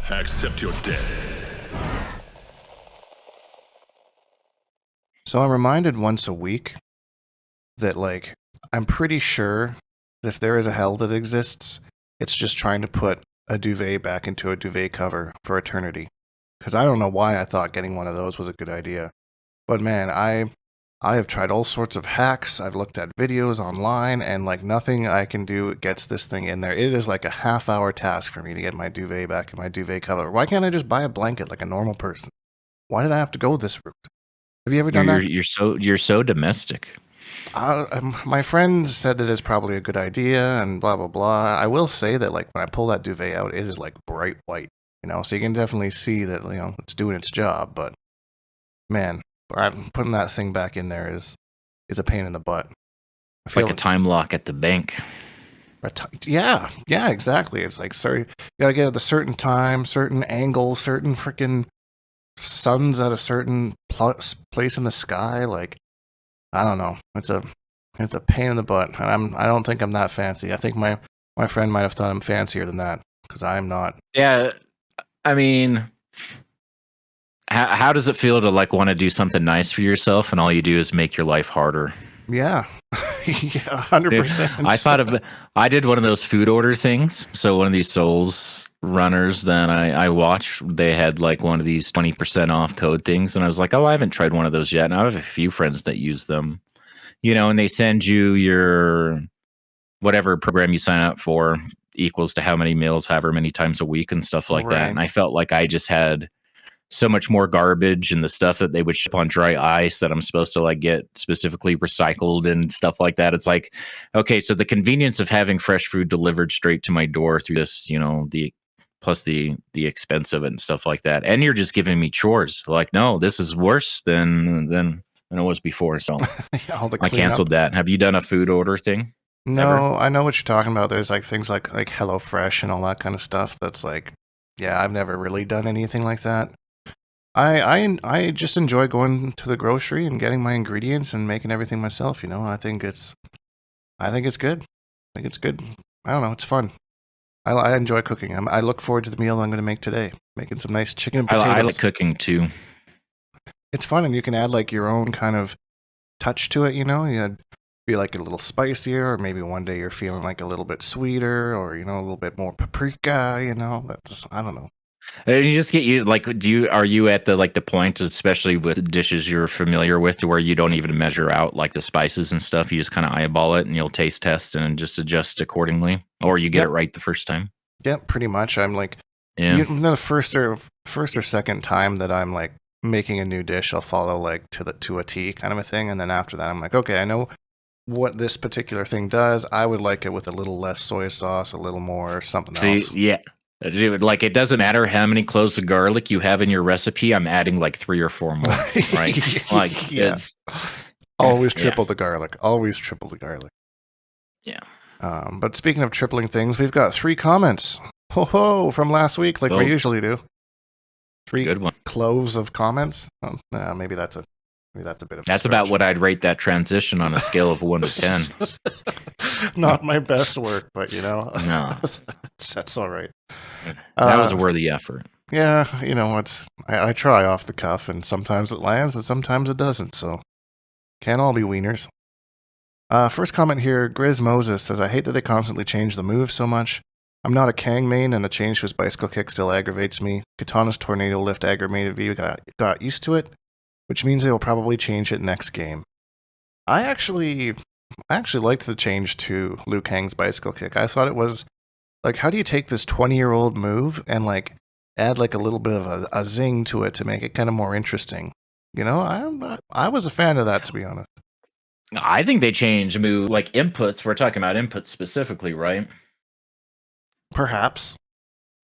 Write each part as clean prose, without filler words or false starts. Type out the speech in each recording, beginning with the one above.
Accept your death. So I'm reminded once a week that, like, I'm pretty sure that if there is a hell that exists, it's just trying to put a duvet back into a duvet cover for eternity. Because I don't know why I thought getting one of those was a good idea. But man, I have tried all sorts of hacks. I've looked at videos online, and like nothing I can do gets this thing in there. It is like a half-hour task for me to get my duvet back in my duvet cover. Why can't I just buy a blanket like a normal person? Why did I have to go this route? Have you ever done that? You're so domestic. My friend said that it's probably a good idea, and blah blah blah. I will say that like when I pull that duvet out, it is like bright white, so you can definitely see that it's doing its job. But man, putting that thing back in there is a pain in the butt. I feel like a time lock at the bank. Yeah, exactly. It's like, sorry, you gotta get at a certain time, certain angle, certain freaking sun's at a certain place in the sky. Like, I don't know. It's a pain in the butt. And I don't think I'm that fancy. I think my friend might have thought I'm fancier than that, because I'm not. Yeah, I mean, how does it feel to like want to do something nice for yourself and all you do is make your life harder? Yeah. Yeah, 100%. I did one of those food order things. So one of these Souls runners that I watched, they had like one of these 20% off code things. And I was like, oh, I haven't tried one of those yet. And I have a few friends that use them, and they send you your whatever program you sign up for equals to how many meals, however many times a week and stuff like that. And I felt like I just had so much more garbage and the stuff that they would ship on dry ice that I'm supposed to like get specifically recycled and stuff like that. It's like, okay, so the convenience of having fresh food delivered straight to my door through this, the plus the expense of it and stuff like that. And you're just giving me chores. Like, no, this is worse than it was before. So I canceled that. Have you done a food order thing? No, ever? I know what you're talking about. There's like things like HelloFresh and all that kind of stuff. That's like, yeah, I've never really done anything like that. I just enjoy going to the grocery and getting my ingredients and making everything myself. I think it's good. I think it's good. I don't know. It's fun. I enjoy cooking. I look forward to the meal I'm going to make today. Making some nice chicken and potatoes. I like cooking too. It's fun, and you can add like your own kind of touch to it. You be like a little spicier, or maybe one day you're feeling like a little bit sweeter, or a little bit more paprika. That's, I don't know. And you just are you at the point, especially with dishes you're familiar with, to where you don't even measure out like the spices and stuff? You just kind of eyeball it and you'll taste test and just adjust accordingly, or you get it right the first time. Yep, pretty much. I'm like, the first or second time that I'm like making a new dish, I'll follow like to a T kind of a thing, and then after that, I'm like, okay, I know what this particular thing does. I would like it with a little less soy sauce, a little more something else. Yeah. Dude, like, it doesn't matter how many cloves of garlic you have in your recipe. I'm adding like 3 or 4 more, right? Like, yeah. Always triple the garlic. Always triple the garlic. Yeah. But speaking of tripling things, we've got 3 comments. Ho from last week, like we usually do. 3 good one. Cloves of comments. Maybe that's a bit of. That's about what I'd rate that transition on a scale of 1 to 10. Not my best work, but no, that's all right. That was a worthy effort. Yeah, I try off the cuff, and sometimes it lands, and sometimes it doesn't. So can't all be wieners. First comment here, Grizz Moses says, I hate that they constantly change the moves so much. I'm not a Kang main, and the change to his bicycle kick still aggravates me. Katana's tornado lift aggravated me. Got used to it, which means they will probably change it next game. I actually liked the change to Liu Kang's bicycle kick. I thought it was like, how do you take this 20-year-old move and like add like a little bit of a zing to it to make it kind of more interesting? I was a fan of that, to be honest. I think they change move like inputs. We're talking about inputs specifically, right? Perhaps.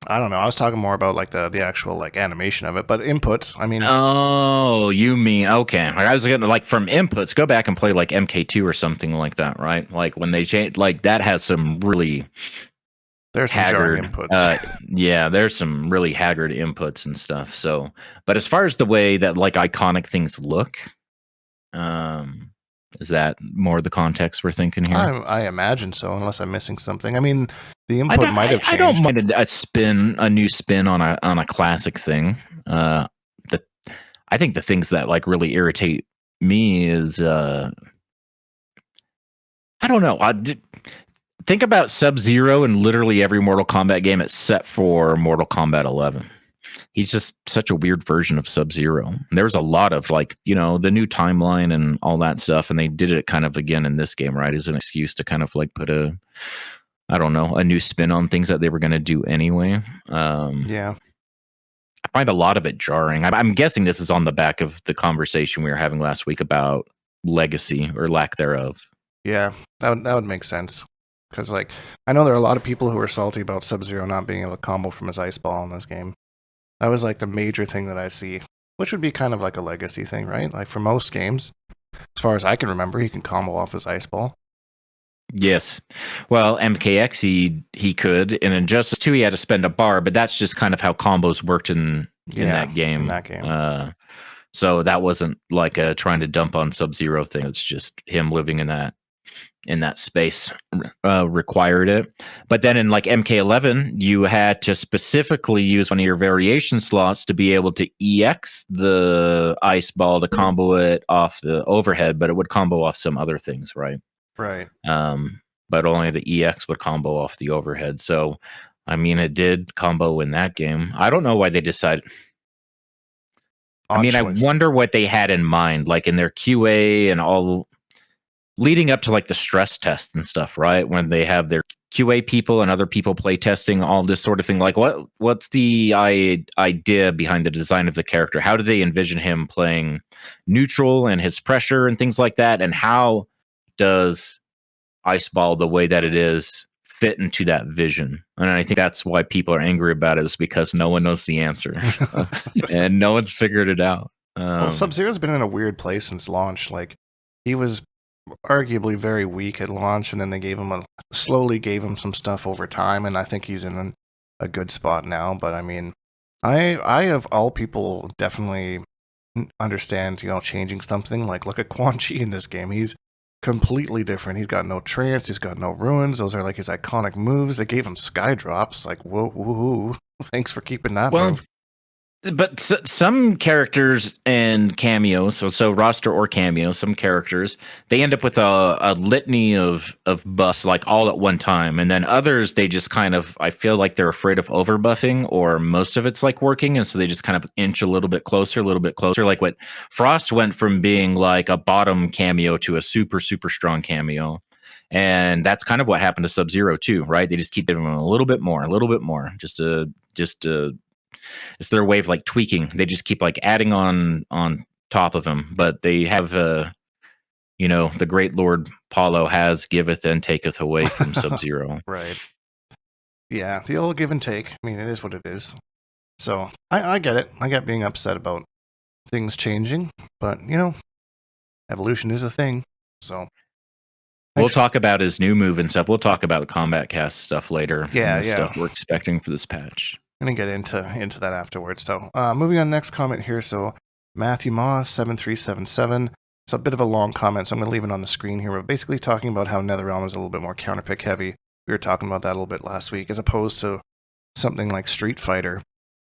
I don't know. I was talking more about like the actual like animation of it, but inputs. I mean. Oh, you mean okay? I was gonna like from inputs. Go back and play like MK2 or something like that, right? Like when they change, like that has some really. There's some haggard inputs. Yeah, there's some really haggard inputs and stuff. So, but as far as the way that like iconic things look, Is that more the context we're thinking here? I imagine so, unless I'm missing something. I mean, the I input don't, might have I don't changed. mind a new spin on a classic thing. The I think the things that like really irritate me is I don't know. Think about Sub-Zero in literally every Mortal Kombat game except for Mortal Kombat 11. He's just such a weird version of Sub-Zero. There's a lot of like, the new timeline and all that stuff, and they did it kind of again in this game, right? As an excuse to kind of like put I don't know, a new spin on things that they were going to do anyway. Yeah. I find a lot of it jarring. I'm guessing this is on the back of the conversation we were having last week about legacy or lack thereof. Yeah, that would make sense. Because, like, I know there are a lot of people who are salty about Sub-Zero not being able to combo from his ice ball in this game. That was, like, the major thing that I see, which would be kind of like a legacy thing, right? Like, for most games, as far as I can remember, he can combo off his ice ball. Yes. Well, MKX, he could. In Injustice 2, he had to spend a bar, but that's just kind of how combos worked in that game. In that game. So that wasn't like a trying to dump on Sub-Zero thing. It's just him living in that space required it. But then in like MK11, you had to specifically use one of your variation slots to be able to EX the ice ball to combo it off the overhead, but it would combo off some other things, right? Right. But only the EX would combo off the overhead. So, I mean, it did combo in that game. I don't know why they decided. I wonder what they had in mind, like in their QA and all leading up to like the stress test and stuff, right? When they have their QA people and other people play testing, all this sort of thing. Like, what's the idea behind the design of the character? How do they envision him playing neutral and his pressure and things like that? And how does ice ball the way that it is fit into that vision? And I think that's why people are angry about it, is because no one knows the answer and no one's figured it out. Well, Sub-Zero's been in a weird place since launch. Like, he was arguably very weak at launch, and then they slowly gave him some stuff over time, and I think he's in a good spot now. But I mean, I of all people definitely understand, changing something. Like, look at Quan Chi in this game. He's completely different. He's got no trance. He's got no ruins. Those are like his iconic moves. They gave him sky drops. Like, whoa, woohoo. Thanks for keeping that move. But some characters and Cameo, so roster or Cameo, some characters, they end up with a litany of buffs like all at one time, and then others they just kind of, I feel like they're afraid of over buffing, or most of it's like working, and so they just kind of inch a little bit closer. Like what Frost went from being like a bottom Cameo to a super strong Cameo, and that's kind of what happened to Sub-Zero too, right? They just keep giving him a little bit more, just to it's their way of like tweaking. They just keep like adding on top of him, but they have the great Lord Paulo has giveth and taketh away from Sub-Zero. Right. Yeah, the old give and take. I mean, it is what it is. So I get it. I get being upset about things changing, but evolution is a thing. So we'll talk about his new move and stuff. We'll talk about the Combat Cast stuff later. Yeah, stuff we're expecting for this patch. I'm gonna get into that afterwards. So moving on, next comment here. So Matthew Moss 7377. It's a bit of a long comment, so I'm gonna leave it on the screen here. We're basically talking about how NetherRealm is a little bit more counterpick heavy. We were talking about that a little bit last week, as opposed to something like Street Fighter.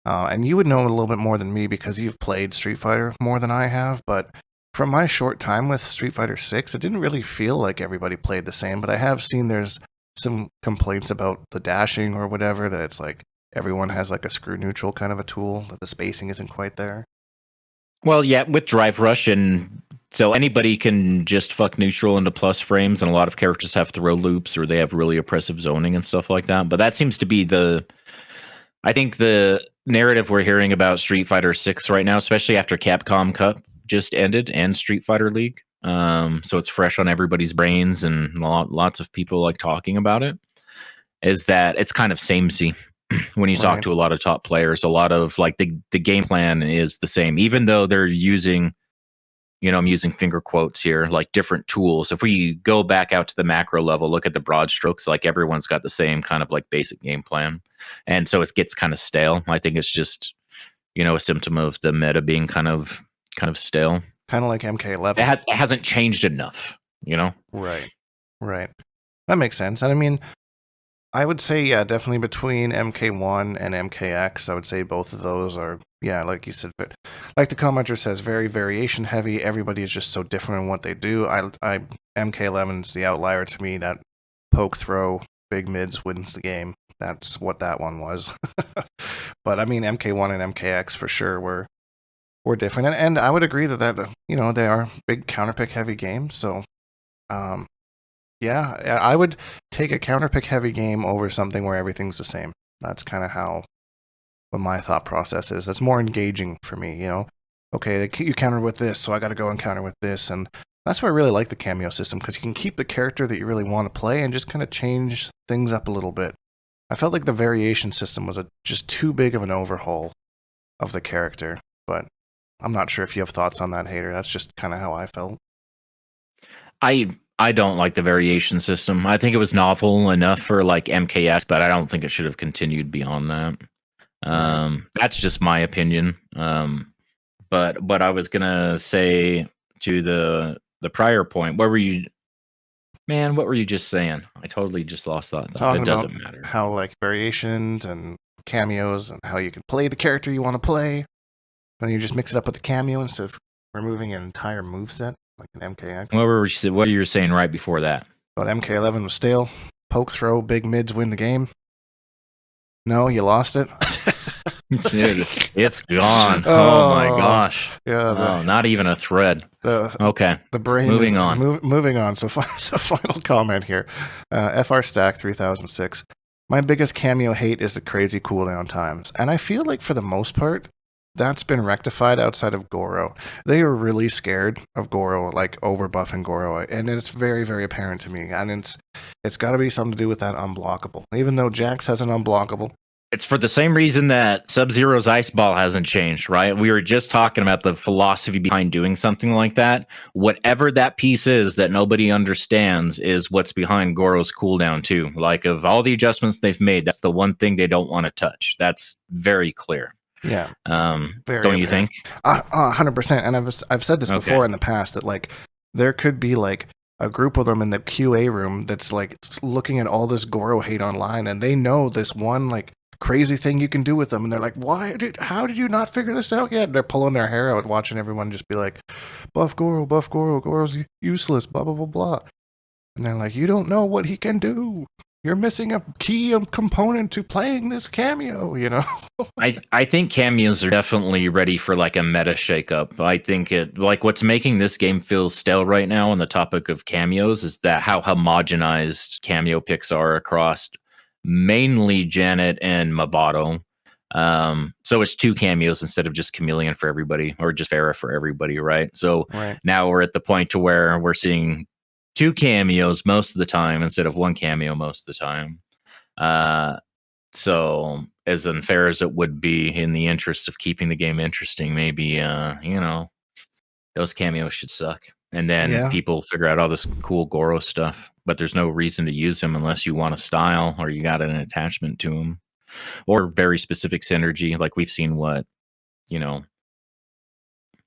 And you would know it a little bit more than me because you've played Street Fighter more than I have. But from my short time with Street Fighter 6, it didn't really feel like everybody played the same. But I have seen there's some complaints about the dashing or whatever, that it's like everyone has like a screw neutral kind of a tool, that the spacing isn't quite there. Well, yeah, with Drive Rush, and so anybody can just fuck neutral into plus frames, and a lot of characters have throw loops or they have really oppressive zoning and stuff like that. But that seems to be I think the narrative we're hearing about Street Fighter 6 right now, especially after Capcom Cup just ended and Street Fighter League. So it's fresh on everybody's brains and lots of people like talking about it, is that it's kind of samey. When you talk to a lot of top players, a lot of like the game plan is the same, even though they're using, I'm using finger quotes here, like different tools. If we go back out to the macro level, look at the broad strokes, like everyone's got the same kind of like basic game plan. And so it gets kind of stale. I think it's just, a symptom of the meta being kind of stale. Kind of like MK11. It hasn't changed enough, you know? Right. That makes sense. And I mean, I would say, yeah, definitely between MK1 and MKX, I would say both of those are, yeah, like you said, but like the commenter says, very variation heavy. Everybody is just so different in what they do. MK11's the outlier to me. That poke throw, big mids wins the game. That's what that one was. But I mean, MK1 and MKX for sure were different. And I would agree that, they are big counterpick heavy games. So, yeah, I would take a counterpick heavy game over something where everything's the same. That's kind of what my thought process is. That's more engaging for me, Okay, you counter with this, so I got to go and counter with this. And that's why I really like the Cameo system, because you can keep the character that you really want to play and just kind of change things up a little bit. I felt like the variation system was just too big of an overhaul of the character, but I'm not sure if you have thoughts on that, Hater. That's just kind of how I felt. I don't like the variation system. I think it was novel enough for like MKS, but I don't think it should have continued beyond that. That's just my opinion. But I was gonna say to the prior point, what were you just saying? I totally just lost that thought. Talking It about doesn't matter. how like variations and cameos and how you can play the character you want to play. Then you just mix it up with the cameo instead of removing an entire moveset like an MKX. What you were saying right before that? But MK11 was stale. Poke throw, big mids win the game. No, you lost it. Dude, it's gone. Oh my gosh. Yeah. Not even a thread. Okay. The brain. Moving on. Moving on. So final comment here. FR Stack 3006. My biggest cameo hate is the crazy cooldown times, and I feel like for the most part, that's been rectified outside of Goro. They are really scared of Goro, like over-buffing Goro, and it's very, very apparent to me. And it's got to be something to do with that unblockable. Even though Jax has an unblockable. It's for the same reason that Sub-Zero's Ice Ball hasn't changed, right? We were just talking about the philosophy behind doing something like that. Whatever that piece is that nobody understands is what's behind Goro's cooldown too. Like, of all the adjustments they've made, that's the one thing they don't want to touch. That's very clear. Yeah. Don't you think? 100%. And I've said this before in the past that like there could be like a group of them in the QA room that's like looking at all this Goro hate online, and they know this one like crazy thing you can do with them, and they're like, how did you not figure this out yet? They're pulling their hair out watching everyone just be like, buff Goro, Goro's useless, blah blah blah blah. And they're like, you don't know what he can do. You're missing a key component to playing this cameo, I think cameos are definitely ready for like a meta shakeup. I think what's making this game feel stale right now on the topic of cameos is that how homogenized cameo picks are across mainly Janet and Mabato. So it's 2 cameos instead of just Chameleon for everybody or just Farah for everybody, right? So now we're at the point to where we're seeing 2 cameos most of the time instead of 1 cameo most of the time. So as unfair as it would be, in the interest of keeping the game interesting, maybe those cameos should suck. And then people figure out all this cool Goro stuff, but there's no reason to use them unless you want a style or you got an attachment to them or very specific synergy. Like we've seen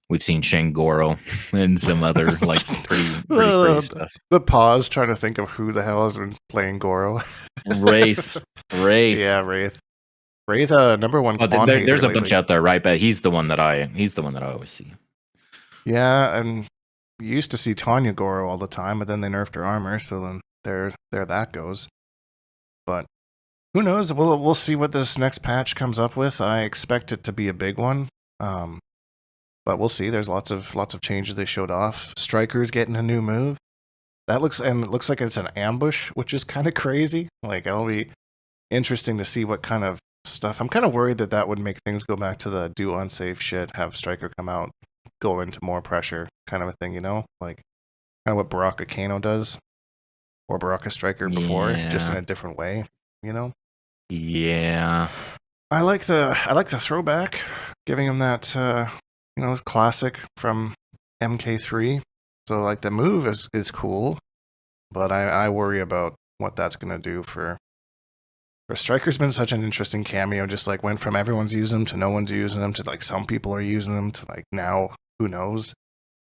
we've seen Shang Goro and some other like pretty crazy stuff. The pause trying to think of who the hell has been playing Goro. Wraith. Yeah, Wraith. Wraith, number one. There's a bunch out there, right? But he's the one that I always see. Yeah, and you used to see Tanya Goro all the time, but then they nerfed her armor, so then there that goes. But who knows? We'll see what this next patch comes up with. I expect it to be a big one. But we'll see. There's lots of changes they showed off. Striker's getting a new move. It looks like it's an ambush, which is kind of crazy. Like, it'll be interesting to see what kind of stuff. I'm kind of worried that would make things go back to the do unsafe shit, have Striker come out, go into more pressure kind of a thing, Like kind of what Baraka Kano does. Or Baraka Striker before, just in a different way, Yeah. I like the throwback, giving him that classic from MK3. So like the move is cool, but I worry about what that's gonna do for Striker's been such an interesting cameo, just like went from everyone's using them to no one's using them to like some people are using them to like now who knows.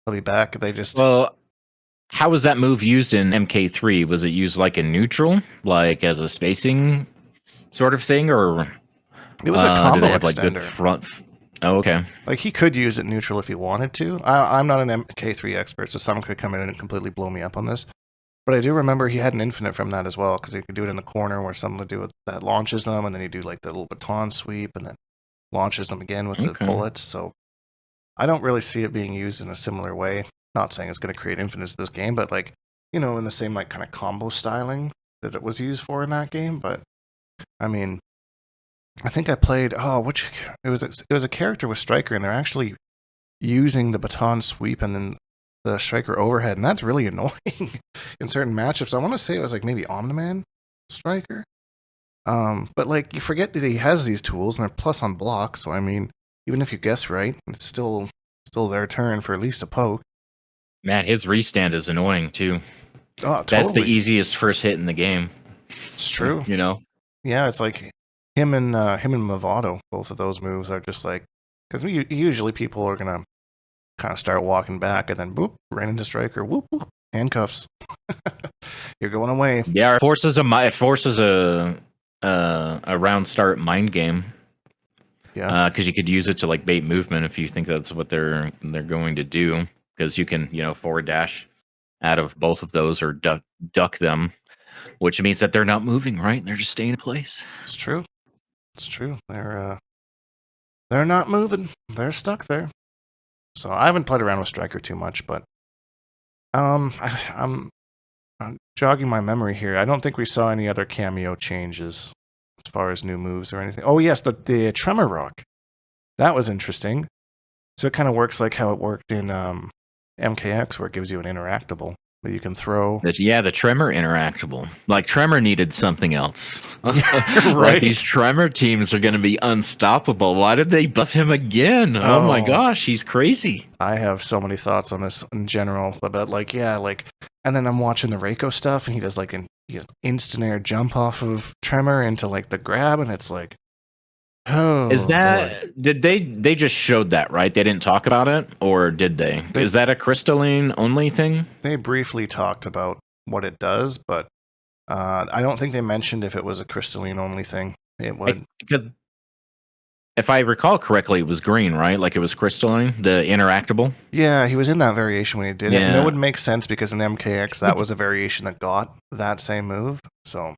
They'll be back. They just Well, how was that move used in MK3? Was it used like in neutral, like as a spacing sort of thing, or it was a do they combo have like good extender. front? Oh, okay. Like he could use it neutral if he wanted to. I'm not an MK3 expert, so someone could come in and completely blow me up on this. But I do remember he had an infinite from that as well, because he could do it in the corner where someone would do it that launches them, and then he'd do like the little baton sweep, and then launches them again with the Okay. bullets. So I don't really see it being used in a similar way. Not saying it's going to create infinites this game, but like, in the same like kind of combo styling that it was used for in that game. But I mean, I think I played it was a character with Striker, and they're actually using the baton sweep and then the Striker overhead, and that's really annoying in certain matchups. I want to say it was like maybe Omniman Striker. But like you forget that he has these tools and they're plus on block, so I mean, even if you guess right, it's still their turn for at least a poke. Man, his restand is annoying too. Oh, That's the totally. easiest first hit in the game. It's true. You know? Yeah, it's like him and Movado. Both of those moves are just like, because usually people are gonna kind of start walking back and then boop, ran into Striker, whoop, whoop, handcuffs. You're going away. Yeah, it forces a round start mind game. Yeah, Because you could use it to like bait movement if you think that's what they're going to do. Because you can forward dash out of both of those or duck them, which means that they're not moving, right? They're just staying in place. it's true. It's true. They're not moving. They're stuck there. So I haven't played around with Striker too much, but I'm jogging my memory here. I don't think we saw any other Cameo changes as far as new moves or anything. Oh yes, the Tremor Rock. That was interesting. So it kind of works like how it worked in MKX, where it gives you an interactable that you can throw. The Tremor interactable. Like Tremor needed something else. Right. Like these Tremor teams are going to be unstoppable. Why did they buff him again? Oh my gosh, he's crazy. I have so many thoughts on this in general, but like, yeah, like, and then I'm watching the Reiko stuff, and he does like an instant air jump off of Tremor into like the grab, and it's like, oh, Is that Lord. did they just showed that, right? They didn't talk about it, or did they? Is that a crystalline only thing? They briefly talked about what it does, but I don't think they mentioned if it was a crystalline only thing. It would. If I recall correctly, it was green, right? Like it was crystalline, the interactable. Yeah, he was in that variation when he did it, and Yeah. it would make sense because in MKX that was a variation that got that same move. So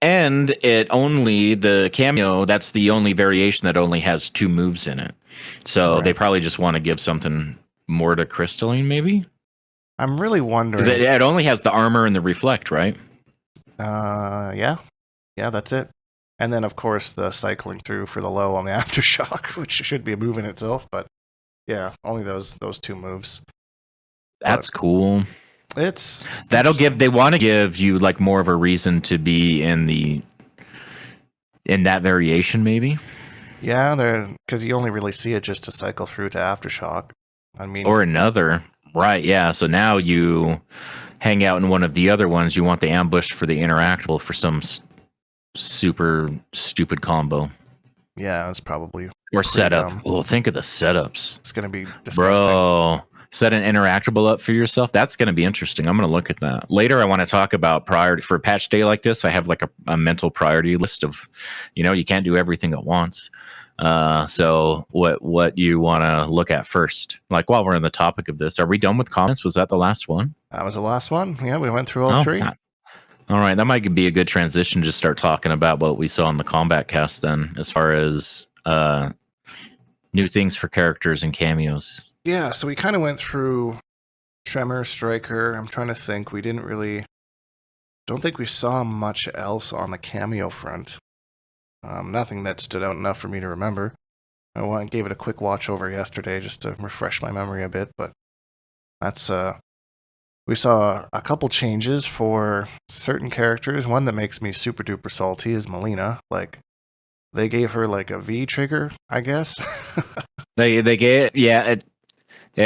And the Cameo, that's the only variation that only has 2 moves in it. So they Right. probably just want to give something more to crystalline, maybe? I'm really wondering. Because it only has the armor and the reflect, right? Yeah, that's it. And then of course the cycling through for the low on the aftershock, which should be a move in itself, but yeah, only those 2 moves. That's cool. It's They want to give you like more of a reason to be in that variation, maybe. Yeah, because you only really see it just to cycle through to aftershock. I mean, Or another, right? Yeah. So now you hang out in one of the other ones. You want the ambush for the interactable for some super stupid combo yeah, it's probably or setup. dumb. Well, think of the setups, It's gonna be disgusting. bro. Set an interactable up for yourself. That's going to be interesting. I'm going to look at that later. I want to talk about priority for a patch day like this. I have like a mental priority list of, you can't do everything at once. So what you want to look at first? Like while we're on the topic of this, are we done with comments? Was that the last one? That was the last one. Yeah, we went through all 3. All right, that might be a good transition to start talking about what we saw in the combat cast then, as far as new things for characters and cameos. Yeah, so we kind of went through Tremor, Striker. I'm trying to think. We don't think we saw much else on the Cameo front. Nothing that stood out enough for me to remember. I gave it a quick watch over yesterday just to refresh my memory a bit, but that's we saw a couple changes for certain characters. One that makes me super duper salty is Melina. Like, they gave her like a V trigger, I guess. They gave it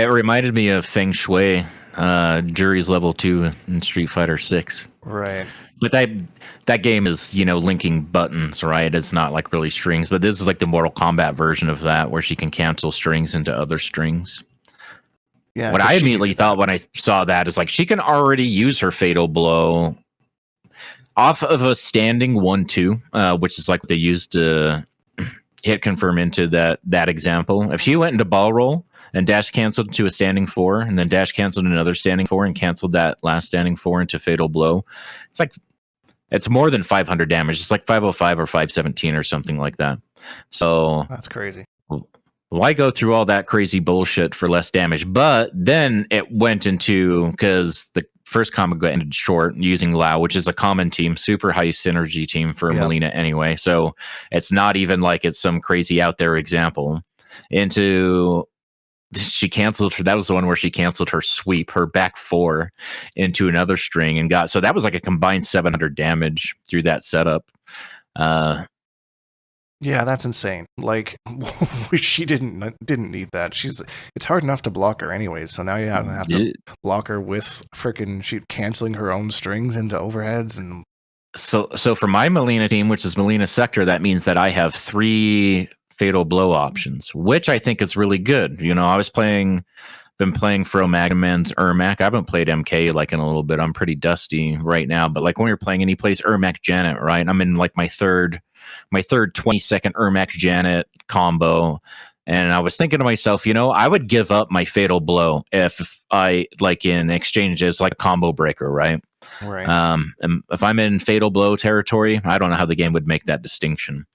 reminded me of Feng Shui, Jury's level 2 in Street Fighter 6. Right. But that game is, linking buttons, right? It's not like really strings, but this is like the Mortal Kombat version of that, where she can cancel strings into other strings. Yeah, What 'cause I she immediately needed thought that. when I saw that is like she can already use her fatal blow off of a standing 1-2, which is like what they used to hit confirm into that example. If she went into ball roll and dash canceled to a standing 4, and then dash canceled another standing 4 and canceled that last standing 4 into fatal blow, it's like it's more than 500 damage. It's like 505 or 517 or something like that. So That's crazy. why go through all that crazy bullshit for less damage? But then it went into, because the first comic got ended short using Lao, which is a common team, super high synergy team for Yep. Melina anyway. So it's not even like it's some crazy out there example. She canceled her. That was the one where she canceled her sweep, her back 4 into another string and got. So that was like a combined 700 damage through that setup. Yeah, that's insane. Like, she didn't need that. It's hard enough to block her anyways. So now you have to block her with freaking she canceling her own strings into overheads and. So for my Melina team, which is Melina Sector, that means that I have 3 fatal blow options, which I think is really good. You know, been playing Fro Magnumans Ermac. I haven't played MK like in a little bit. I'm pretty dusty right now. But like when you're playing, and he plays Ermac Janet, right? I'm in like my third 20-second Ermac Janet combo. And I was thinking to myself, you know, I would give up my fatal blow if I like in exchange as like a combo breaker, right? Right. And if I'm in fatal blow territory, I don't know how the game would make that distinction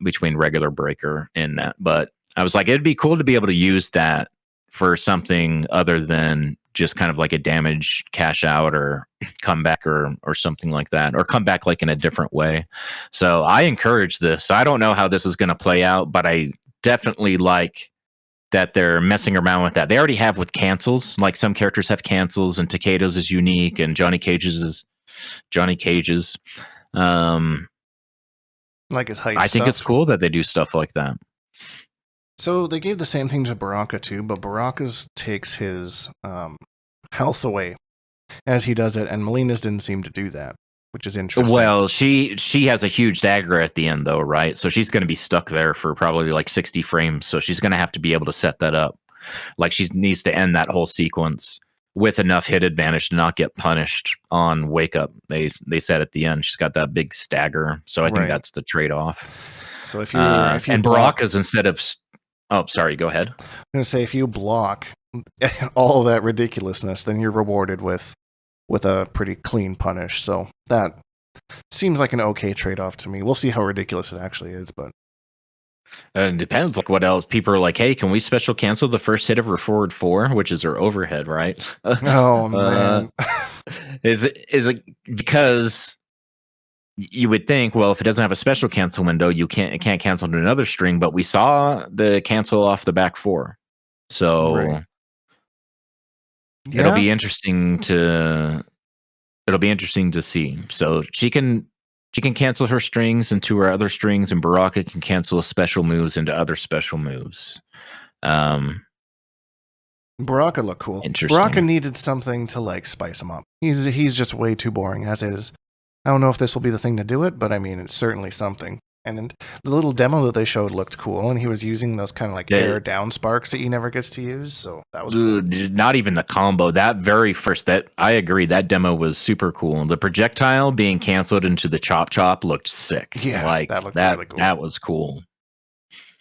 between regular breaker and that. But I was like, it'd be cool to be able to use that for something other than just kind of like a damage cash out or comeback or something like that, or come back like in a different way. So I encourage this. I don't know how this is going to play out, but I definitely like that they're messing around with that. They already have with cancels. Like some characters have cancels, and Takedo's is unique, and Johnny Cage's is Johnny Cage's. Like his height I think stuff. it's cool that they do stuff like that. So they gave the same thing to Baraka too, but Baraka's takes his health away as he does it, and Melina's didn't seem to do that, which is interesting. Well, she has a huge dagger at the end, though, right? So she's going to be stuck there for probably like 60 frames. So she's going to have to be able to set that up. Like she needs to end that whole sequence with enough hit advantage to not get punished on wake up. They said at the end she's got that big stagger, so I think that's the trade off. So if you and Baraka's instead of sorry, go ahead. I'm gonna say if you block all that ridiculousness, then you're rewarded with a pretty clean punish. So that seems like an okay trade-off to me. We'll see how ridiculous it actually is, but it depends. Like what else? People are like, "Hey, can we special cancel the first hit of her forward 4, which is her overhead?" Right? Oh man, is it because you would think, well, if it doesn't have a special cancel window, it can't cancel to another string. But we saw the cancel off the back 4, so it'll be interesting to see. So she can cancel her strings into her other strings, and Baraka can cancel special moves into other special moves. Baraka looked cool. Baraka needed something to like spice him up. He's just way too boring as is. I don't know if this will be the thing to do it, but I mean, it's certainly something. And the little demo that they showed looked cool, and he was using those kind of like air down sparks that he never gets to use, so that was cool. Not even the combo. That very first, I agree, that demo was super cool. The projectile being canceled into the chop looked sick. Yeah, like, that looked really cool. That was cool.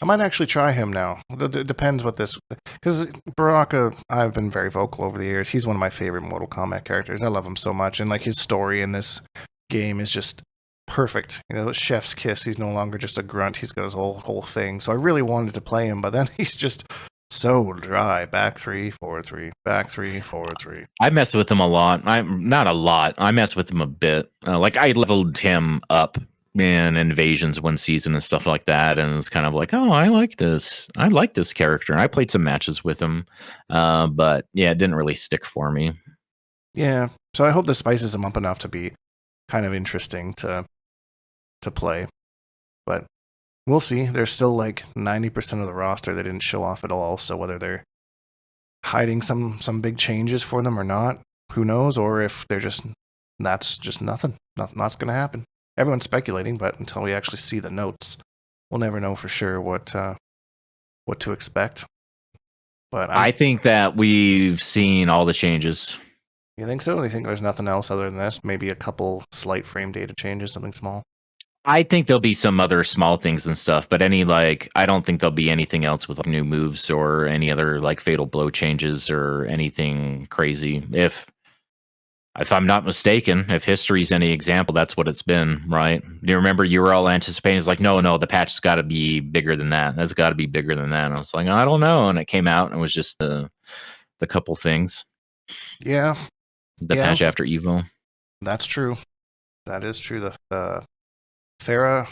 I might actually try him now. It depends what this... Because Baraka, I've been very vocal over the years. He's one of my favorite Mortal Kombat characters. I love him so much, and like his story in this game is just perfect. You know, chef's kiss. He's no longer just a grunt. He's got his whole thing. So I really wanted to play him, but then he's just so dry. Back 3, forward 3, back 3, forward 3. I mess with him a lot. Not a lot. I mess with him a bit. Like I leveled him up in Invasions one season and stuff like that, and it's kind of like, oh, I like this character. And I played some matches with him, but yeah, it didn't really stick for me. Yeah, so I hope this spices him up enough to be kind of interesting to play, but we'll see. There's still like 90% of the roster that didn't show off at all, so whether they're hiding some big changes for them or not, who knows, or if they're that's just nothing. Nothing's going to happen. Everyone's speculating, but until we actually see the notes, we'll never know for sure what to expect. But I think that we've seen all the changes. you think so? You think there's nothing else other than this? Maybe a couple slight frame data changes, something small. I think there'll be some other small things and stuff, but I don't think there'll be anything else with like, new moves or any other like fatal blow changes or anything crazy. If I'm not mistaken, if history's any example, that's what it's been, right? You remember you were all anticipating, it's like, no, the patch's got to be bigger than that. That's got to be bigger than that. And I was like, I don't know. And it came out and it was just the couple things. Yeah. The patch after Evo. That's true. That is true. The Farah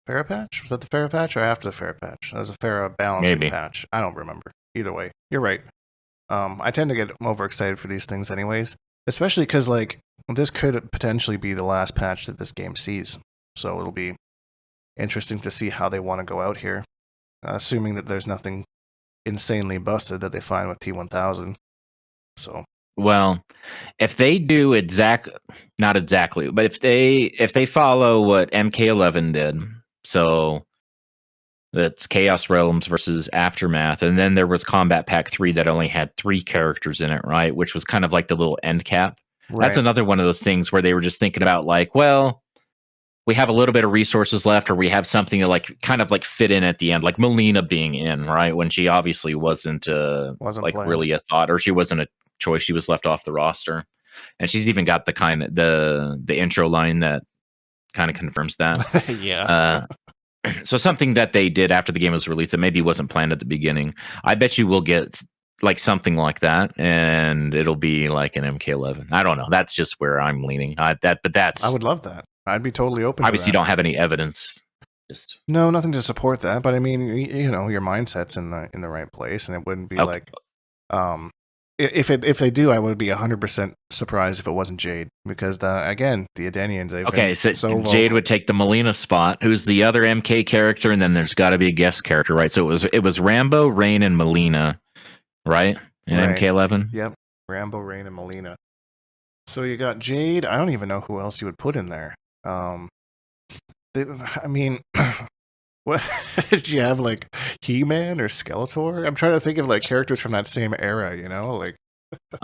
patch? Was that the Farah patch or after the Farah patch? That was a Farah balancing patch. I don't remember. Either way, you're right. I tend to get overexcited for these things anyways, especially because like this could potentially be the last patch that this game sees. So it'll be interesting to see how they want to go out here, assuming that there's nothing insanely busted that they find with T1000. So well, if they do not exactly, but if they follow what MK11 did, so that's Chaos Realms versus Aftermath, and then there was Combat Pack 3 that only had 3 characters in it, right? Which was kind of like the little end cap. Right. That's another one of those things where they were just thinking about like, well, we have a little bit of resources left, or we have something to like kind of like fit in at the end, like Melina being in, right? When she obviously wasn't like planned. Really a thought, or she wasn't a choice. She was left off the roster. And she's even got the kind of the intro line that kind of confirms that. Yeah. So something that they did after the game was released that maybe wasn't planned at the beginning. I bet you will get like something like that, and it'll be like an MK11. I don't know. That's just where I'm leaning. I would love that. I'd be totally open. Obviously, you don't have any evidence. Just no, nothing to support that. But I mean, your mindset's in the right place, and it wouldn't be like, if they do, I would be 100% surprised if it wasn't Jade, because again, the Adenians. Okay, so Jade would take the Melina spot, who's the other MK character, and then there's got to be a guest character, right? So it was Rambo, Rain, and Melina, right? In MK11. Yep, Rambo, Rain, and Melina. So you got Jade. I don't even know who else you would put in there. I mean, what did you have, like He-Man or Skeletor? I'm trying to think of like characters from that same era, like.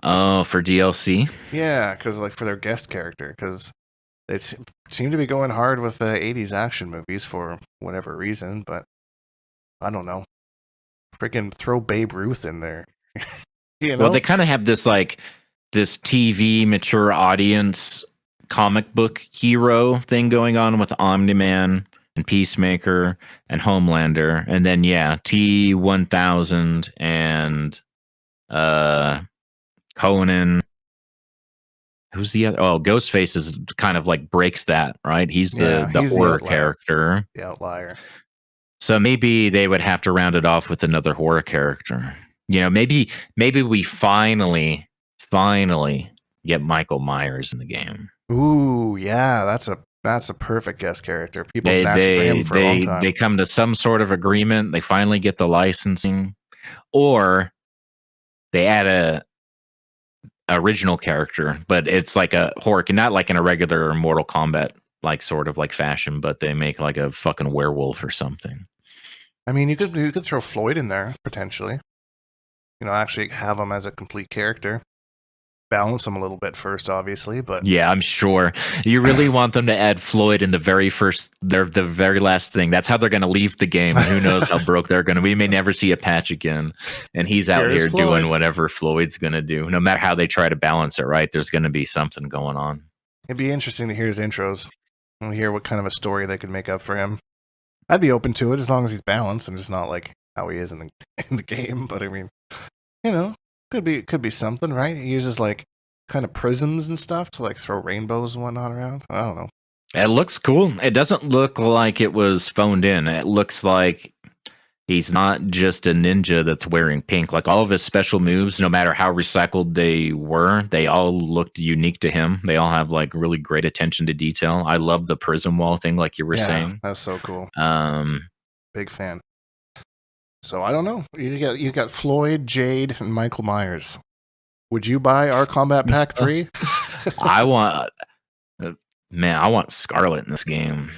Oh, for DLC? Yeah, because like for their guest character, because they seem to be going hard with the 80s action movies for whatever reason, but I don't know. Freaking throw Babe Ruth in there. Well, they kind of have this like this TV mature audience comic book hero thing going on with Omni-Man and Peacemaker and Homelander, and then T1000 and Conan. Who's the other? Oh, Ghostface is kind of like breaks that, right? He's the horror character, the outlier. So maybe they would have to round it off with another horror character. Maybe we finally get Michael Myers in the game. Ooh, yeah, that's a perfect guest character. People have been asking for him for a long time. They come to some sort of agreement. They finally get the licensing, or they add a original character, but it's like a horror, not like in a regular Mortal Kombat like sort of like fashion, but they make like a fucking werewolf or something. I mean, you could throw Floyd in there potentially. Actually have him as a complete character. Balance them a little bit first, obviously, but yeah, I'm sure you really want them to add Floyd in the very last thing. That's how they're going to leave the game. And who knows how broke they're going to. We may never see a patch again, and he's out here doing whatever Floyd's going to do. No matter how they try to balance it, right? There's going to be something going on. It'd be interesting to hear his intros and hear what kind of a story they could make up for him. I'd be open to it as long as he's balanced and just not like how he is in the game. But I mean, could be something, right? He uses like kind of prisms and stuff to like throw rainbows and whatnot around. I don't know. It looks cool. It doesn't look like it was phoned in. It looks like he's not just a ninja that's wearing pink. Like all of his special moves, no matter how recycled they were, they all looked unique to him. They all have like really great attention to detail. I love the prism wall thing, like you were saying. That's so cool. Big fan. So I don't know. You got Floyd, Jade, and Michael Myers. Would you buy our Combat Pack 3? I want Scarlet in this game.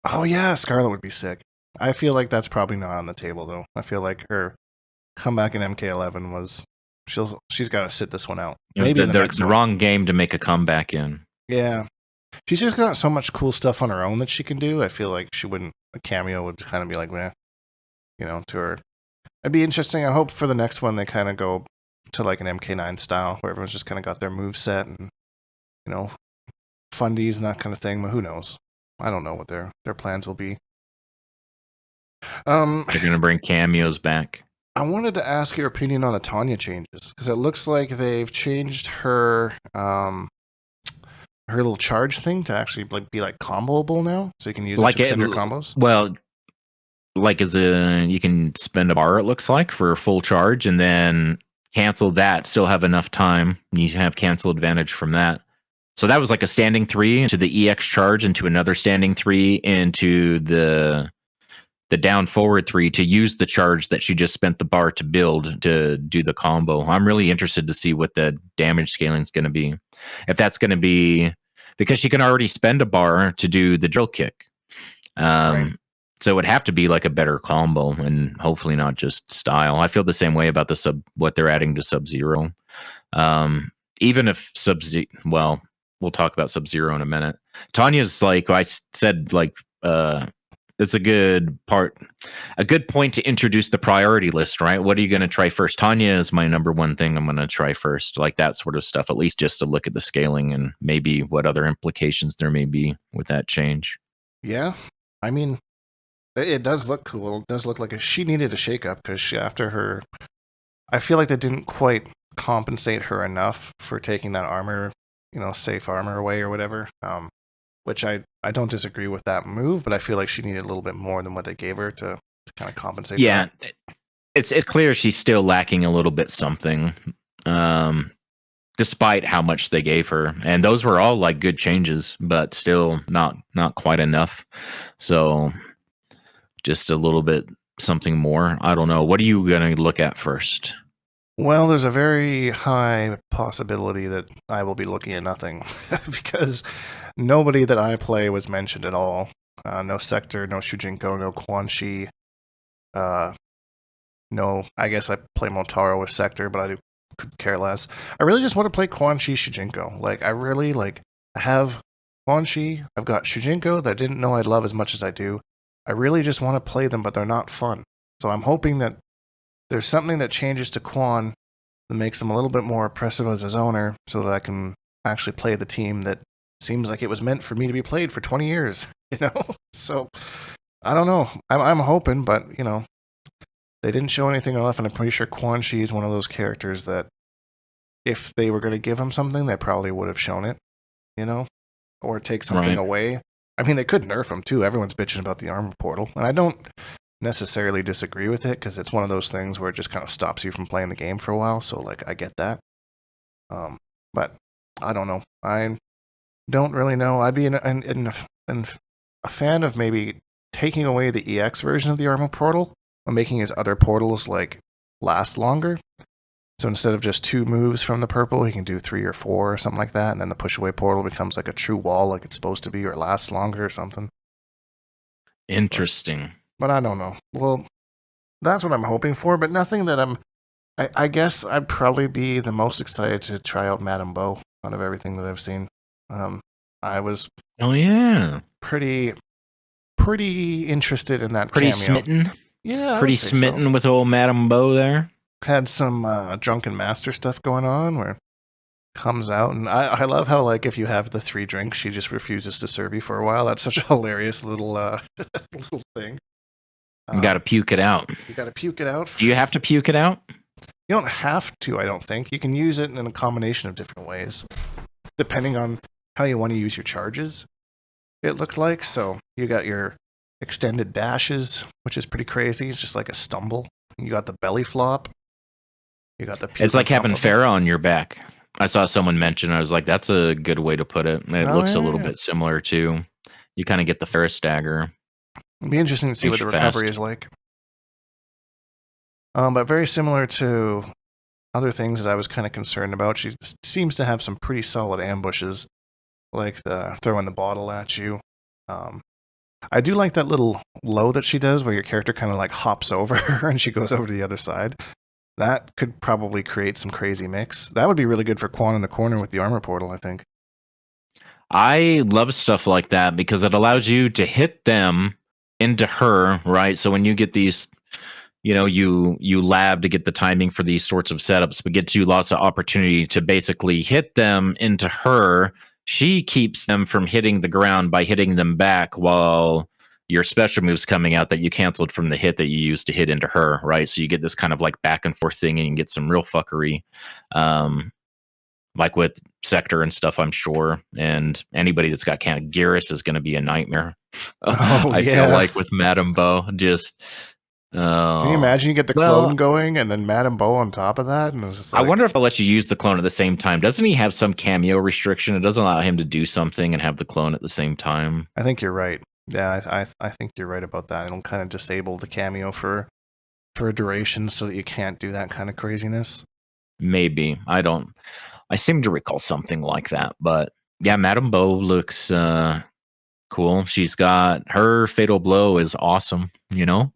Oh yeah, Scarlet would be sick. I feel like that's probably not on the table though. I feel like her comeback in MK11 was she's got to sit this one out. Maybe in the next the one. wrong game to make a comeback in. Yeah, she's just got so much cool stuff on her own that she can do. I feel like she wouldn't. A Cameo would kind of be like, meh, to her. It'd be interesting. I hope for the next one they kind of go to like an MK9 style where everyone's just kind of got their move set and fundies and that kind of thing. But who knows? I don't know what their plans will be. They're gonna bring cameos back. I wanted to ask your opinion on the Tanya changes because it looks like they've changed her her little charge thing to actually be like comboable now, so you can use it to extend your combos. Well, like you can spend a bar, it looks like, for a full charge, and then cancel that. Still have enough time. You have cancel advantage from that. So that was like a standing 3 into the EX charge, into another standing 3 into the down forward 3 to use the charge that she just spent the bar to build to do the combo. I'm really interested to see what the damage scaling is going to be. If that's going to be because she can already spend a bar to do the drill kick. Right. So it would have to be like a better combo and hopefully not just style. I feel the same way about what they're adding to Sub-Zero. Even if well, we'll talk about Sub-Zero in a minute. Tanya's like I said, like it's a good point to introduce the priority list, right? What are you going to try first? Tanya is my number one thing I'm going to try first, like that sort of stuff, at least just to look at the scaling and maybe what other implications there may be with that change. Yeah, I mean, it does look cool. It does look like she needed a shakeup because after her, I feel like they didn't quite compensate her enough for taking that armor, safe armor away or whatever. Which I don't disagree with that move, but I feel like she needed a little bit more than what they gave her to kind of compensate. Yeah, it's clear she's still lacking a little bit something, despite how much they gave her. And those were all like good changes, but still not quite enough. So just a little bit something more. I don't know. What are you going to look at first? Well, there's a very high possibility that I will be looking at nothing because nobody that I play was mentioned at all. No Sector, no Shujinko, no Quan Chi. No, I guess I play Motaro with Sector, but I could care less. I really just want to play Quan Chi Shujinko. Like, I really, I have Quan Chi, I've got Shujinko that I didn't know I'd love as much as I do. I really just want to play them, but they're not fun. So I'm hoping that there's something that changes to Quan that makes him a little bit more oppressive as his owner so that I can actually play the team that seems like it was meant for me to be played for 20 years, So, I don't know. I'm hoping, but, they didn't show anything else, and I'm pretty sure Quan Chi is one of those characters that if they were going to give him something, they probably would have shown it, or take something away. I mean, they could nerf him, too. Everyone's bitching about the armor portal, and I don't necessarily disagree with it because it's one of those things where it just kind of stops you from playing the game for a while. So I get that. But I don't know. I don't really know. I'd be a fan of maybe taking away the EX version of the armor portal and making his other portals last longer. So instead of just 2 moves from the purple, he can do 3 or 4 or something like that, and then the push away portal becomes like a true wall like it's supposed to be, or lasts longer or something. Interesting. But I don't know. Well, that's what I'm hoping for, but nothing that I guess I'd probably be the most excited to try out Madame Bo out of everything that I've seen. I was pretty interested in that Pretty Cameo. Smitten? Yeah, pretty smitten with old Madame Bo there. Had some Drunken Master stuff going on where comes out, and I love how if you have the 3 drinks, she just refuses to serve you for a while. That's such a hilarious little little thing. You got to puke it out. You got to puke it out. Do you have to puke it out? You don't have to, I don't think. You can use it in a combination of different ways, depending on how you want to use your charges, it looked like. So you got your extended dashes, which is pretty crazy. It's just like a stumble. You got the belly flop. You got the puke. It's like having Farah on your back. I saw someone mention, I was like, that's a good way to put it. It looks a little bit similar to, you kind of get the Farah stagger. It'd be interesting to see what the recovery is like. But very similar to other things that I was kind of concerned about. She seems to have some pretty solid ambushes, like the throwing the bottle at you. I do like that little low that she does where your character kind of hops over her and she goes over to the other side. That could probably create some crazy mix. That would be really good for Quan in the corner with the armor portal, I think. I love stuff like that because it allows you to hit them into her, right? So when you get these, you lab to get the timing for these sorts of setups, but gets you lots of opportunity to basically hit them into her. She keeps them from hitting the ground by hitting them back while your special moves coming out that you canceled from the hit that you used to hit into her, right? So you get this kind of like back and forth thing and you get some real fuckery. Like with Sector and stuff, I'm sure. And anybody that's got kind of Geras is going to be a nightmare. I feel like with Madame Bo, just. Can you imagine you get the clone going and then Madame Bo on top of that? And it's just like, I wonder if they'll let you use the clone at the same time. Doesn't he have some cameo restriction? It doesn't allow him to do something and have the clone at the same time. I think you're right. Yeah, I think you're right about that. It'll kind of disable the cameo for a duration so that you can't do that kind of craziness. Maybe. I seem to recall something like that. But yeah, Madame Bo looks cool. She's got her fatal blow is awesome, Everybody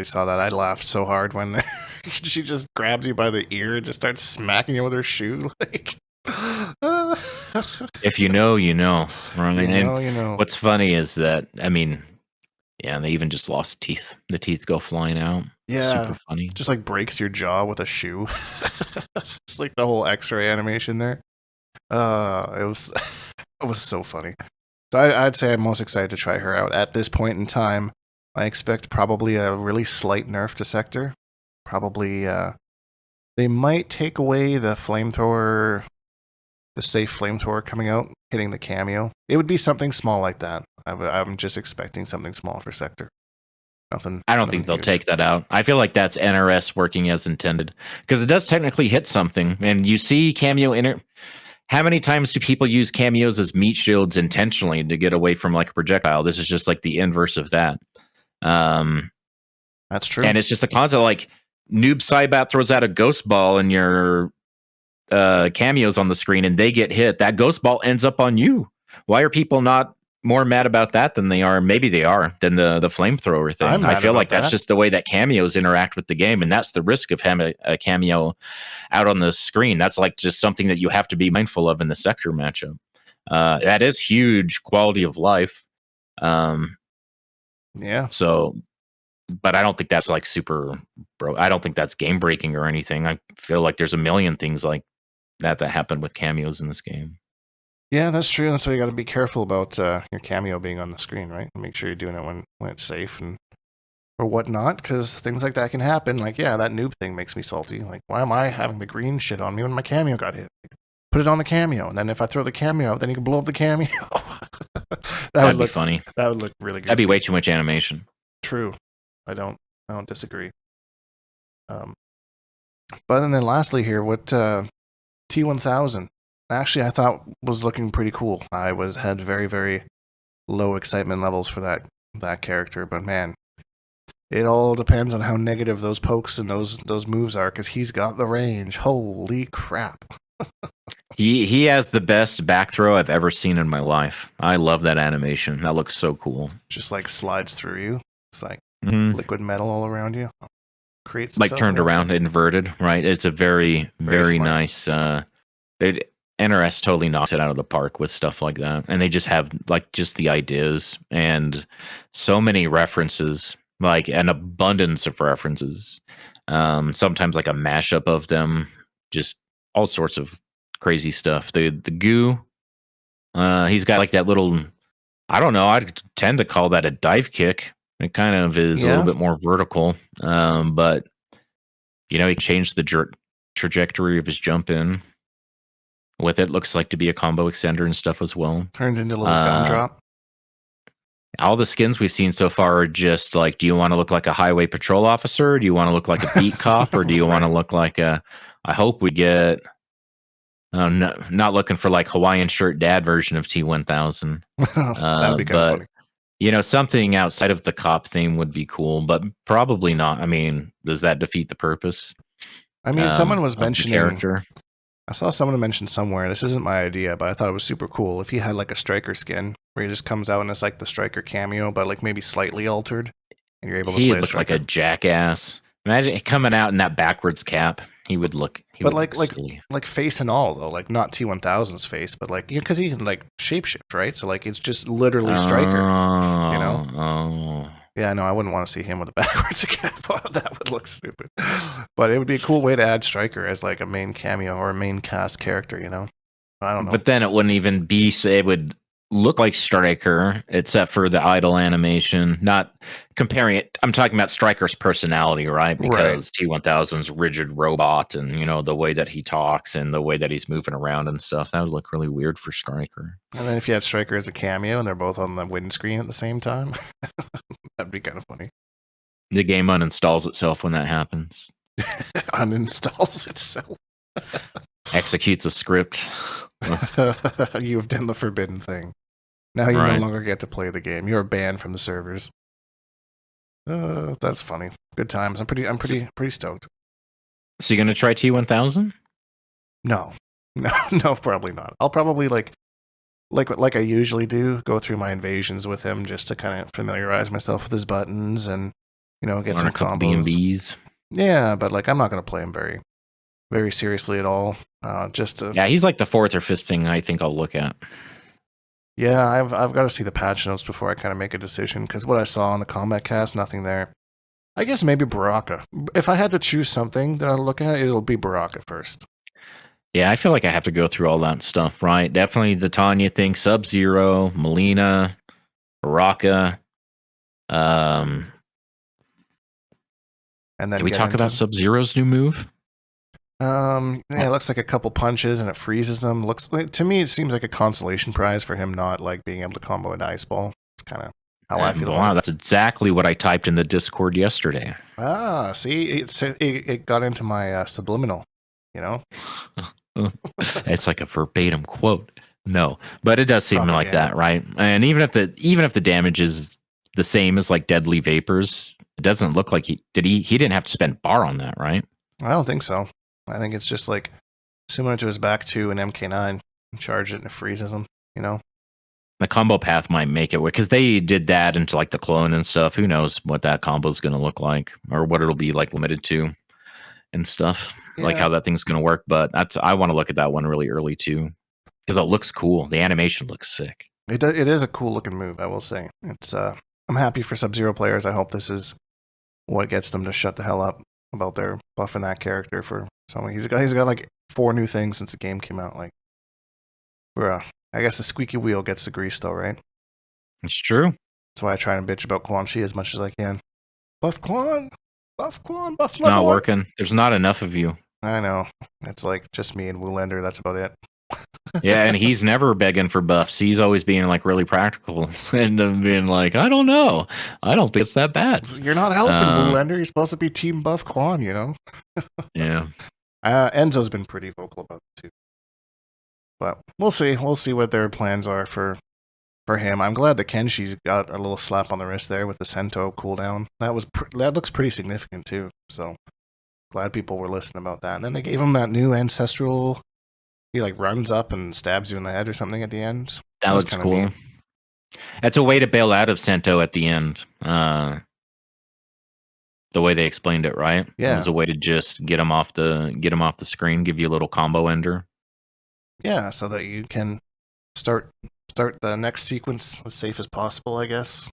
saw that. I laughed so hard when she just grabs you by the ear and just starts smacking you with her shoe. Like, if you know, you know. Right? You know. What's funny is that, yeah, and they even just lost teeth. The teeth go flying out. Yeah. Super funny. Just like breaks your jaw with a shoe. It's like the whole X-ray animation there. It was so funny. So I'd say I'm most excited to try her out at this point in time. I expect probably a really slight nerf to Sector. Probably they might take away the flamethrower, the safe flamethrower coming out, hitting the cameo. It would be something small like that. I'm just expecting something small for Sector. I don't think they'll take that out. I feel like that's NRS working as intended because it does technically hit something, and you see cameo How many times do people use cameos as meat shields intentionally to get away from like a projectile? This is just like the inverse of that. That's true. And it's just the concept like Noob Cybat throws out a ghost ball and your cameos on the screen and they get hit. That ghost ball ends up on you. Why are people not more mad about that than they are? Maybe they are than the flamethrower thing. I feel like that's just the way that cameos interact with the game, and that's the risk of having a cameo out on the screen. That's like just something that you have to be mindful of in the Sector matchup. That is huge quality of life. Yeah. So, but I don't think that's like super I don't think that's game breaking or anything. I feel like there's a million things like that happen with cameos in this game. Yeah, that's true. That's why you got to be careful about your cameo being on the screen, right? Make sure you're doing it when it's safe and or whatnot, because things like that can happen. Like, yeah, that noob thing makes me salty. Like, why am I having the green shit on me when my cameo got hit? Like, put it on the cameo, and then if I throw the cameo out, then you can blow up the cameo. That'd be funny. That would look really good. That'd be way too much animation. True. I don't disagree. But then lastly here, what T1000 actually I thought was looking pretty cool. I had very, very low excitement levels for that character, but man, it all depends on how negative those pokes and those moves are, because he's got the range. Holy crap. He has the best back throw I've ever seen in my life. I love that animation. That looks so cool. Just like slides through you. It's like liquid metal all around you. Creates like turned around, inverted, right? It's a very, very nice. NRS totally knocks it out of the park with stuff like that, and they just have like just the ideas and so many references, like an abundance of references. Sometimes like a mashup of them, just all sorts of crazy stuff. The goo, he's got like that little. I don't know. I'd tend to call that a dive kick. It kind of is a little bit more vertical, but he changed the trajectory of his jump in with it. Looks like to be a combo extender and stuff as well. Turns into a little gumdrop. All the skins we've seen so far are just like, do you want to look like a highway patrol officer? Do you want to look like a beat cop? Or do you want to look like I hope we get, not looking for like Hawaiian shirt dad version of T1000. That would be kind of funny. Something outside of the cop theme would be cool, but probably not. I mean, does that defeat the purpose? I mean, someone was mentioning character. I saw someone mention somewhere, this isn't my idea, but I thought it was super cool if he had like a striker skin where he just comes out and it's like the striker cameo, but like maybe slightly altered. and you're able to He'd play a look like a striker. jackass. Imagine coming out in that backwards cap. He would look. He But would look like silly. like face and all though, like not T1000's face, but like because he can like shapeshift, right? So like it's just literally striker. You know? Oh. Yeah, no, I wouldn't want to see him with a backwards cap. That would look stupid. But it would be a cool way to add striker as like a main cameo or a main cast character. You know? I don't know. But then it wouldn't even be. It would look like Striker, except for the idle animation. Not comparing it. I'm talking about Striker's personality, right? Because T1000's rigid robot, and the way that he talks and the way that he's moving around and stuff. That would look really weird for Striker. And then if you had striker as a cameo and they're both on the windscreen at the same time, that'd be kind of funny. The game uninstalls itself when that happens. Uninstalls itself. Executes a script. You have done the forbidden thing. Now you no Right. longer get to play the game. You're banned from the servers. That's funny. Good times. I'm pretty stoked. So you gonna try T1000? No, no, probably not. I'll probably like I usually do, go through my invasions with him just to kind of familiarize myself with his buttons and get Learn some a couple combos. B&Bs. Yeah, but like I'm not gonna play him very, very seriously at all. Just to Yeah, he's like the fourth or fifth thing I think I'll look at. yeah, I've got to see the patch notes before I kind of make a decision because what I saw on the combat cast, nothing there. I guess maybe Baraka. If I had to choose something that I'll look at, it'll be Baraka first. Yeah, I feel like I have to go through all that stuff, right? Definitely the Tanya thing, Sub-Zero, Melina, Baraka. And then Did we get talk into- about Sub-Zero's new move? Yeah, it looks like a couple punches and it freezes them. Looks like, to me, it seems like a consolation prize for him not like being able to combo an ice ball. It's kind of how I feel. Wow, that's exactly what I typed in the Discord yesterday. See, it got into my subliminal. It's like a verbatim quote. No, but it does seem like Propaganda. that, right? And even if the damage is the same as like Deadly Vapors, it doesn't look like he didn't have to spend bar on that, right? I don't think so. I think it's just like similar to his back 2 and MK9. Charge it and it freezes them. The combo path might make it because they did that into like the clone and stuff. Who knows what that combo is going to look like or what it'll be like limited to and stuff, like Yeah. how that thing's going to work. But I want to look at that one really early too because it looks cool. The animation looks sick. It is a cool looking move, I will say. It's I'm happy for Sub-Zero players. I hope this is what gets them to shut the hell up about their buffing that character for so he's got like 4 new things since the game came out. Like, I guess the squeaky wheel gets the grease though, right? It's true. That's why I try and bitch about Quan Chi as much as I can. Buff Quan, buff Quan, buff. It's not working. There's not enough of you. I know. It's like just me and Woolander. That's about it. Yeah, and he's never begging for buffs. He's always being like really practical and being like, I don't know. I don't think it's that bad. You're not helping, Woolander. You're supposed to be Team Buff Quan, Yeah. Enzo's been pretty vocal about it too. But we'll see. We'll see what their plans are for him. I'm glad that Kenshi's got a little slap on the wrist there with the Sento cooldown. That looks pretty significant too. So glad people were listening about that. And then they gave him that new ancestral. He like runs up and stabs you in the head or something at the end. That was looks kinda cool. neat. That's a way to bail out of Sento at the end. The way they explained it, right? Yeah. It was a way to just get him off the screen, give you a little combo ender. Yeah, so that you can start the next sequence as safe as possible, I guess.